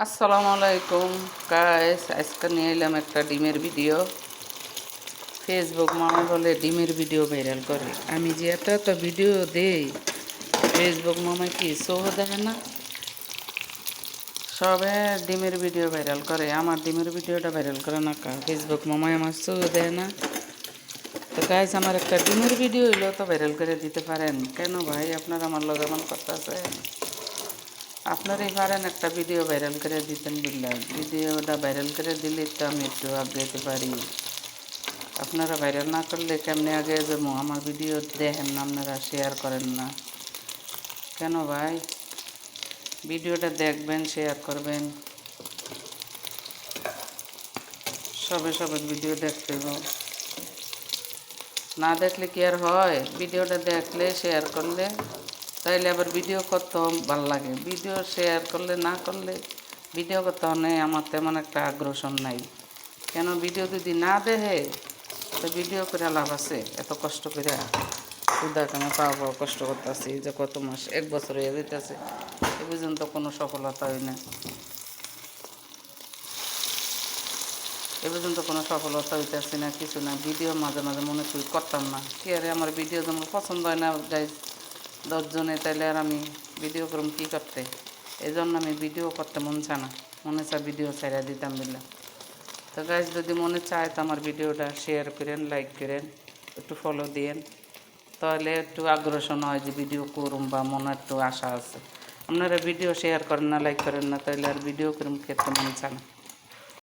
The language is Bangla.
আসসালামু আলাইকুম গাইস, আজকে নিয়ে এলাম একটা ডিমের ভিডিও। ফেসবুক মামা বলে ডিমের ভিডিও ভাইরাল করে। আমি যে এত এত ভিডিও দেই, ফেসবুক মামা কি চোখ দেখে না? সবে ডিমের ভিডিও ভাইরাল করে, আমার ডিমের ভিডিওটা ভাইরাল করে না কা? ফেসবুক মামাই আমার চোখ দেয় না? তো গাইস, আমার একটা ডিমের ভিডিও হইলেও তো ভাইরাল করে দিতে পারেন কেন ভাই? আপনারা আমার লগে এমন করতেছেন। আপনারই পারেন একটা ভিডিও ভাইরাল করে দিতেন বিল্লাহ। ভিডিওটা ভাইরাল করে দিলে তো আমি একটু আগে যেতে পারি। আপনারা ভাইরাল না করলে কেমনে আগে যাবো? আমার ভিডিও দেখেন না, আপনারা শেয়ার করেন না কেন ভাই? ভিডিওটা দেখবেন, শেয়ার করবেন, সবে সবে ভিডিও দেখতে হবে। না দেখলে কি আর হয়? ভিডিওটা দেখলে শেয়ার করলে তাইলে আবার ভিডিও করতে ভালো লাগে। ভিডিও শেয়ার করলে না করলে ভিডিও করতে অনেক আমার তেমন একটা আগ্রহ নাই। কেন? ভিডিও যদি না দেখে তো ভিডিও করে লাভ আছে? এত কষ্ট করে ক্ষুদাকে আমি পাওয়া কষ্ট করতেছি যে কত মাস, 1 বছর হয়ে যেতেছে, এ পর্যন্ত কোনো সফলতা হয় না। এ পর্যন্ত কোনো সফলতা হইতেছে না, কিছু না। ভিডিও মাঝে মাঝে মনে করি করতাম না কি আরে, আমার ভিডিও যেমন পছন্দ হয় না গাইজ 10 জনে, তাইলে আর আমি ভিডিও করুম কী করতে? এই জন্য আমি ভিডিও করতে মন চায় না, মনে চায় ভিডিও ছেড়ে দিতাম বিল্লা। তো গাইজ, যদি মনে চায় তো আমার ভিডিওটা শেয়ার করেন, লাইক করেন, একটু ফলো দিয়েন, তাহলে একটু আগ্রসন হয় যে ভিডিও করুম বা মনে একটু আশা আছে। আপনারা ভিডিও শেয়ার করেন না, লাইক করেন না, তাহলে আর ভিডিও করুম খেতে মন চায় না।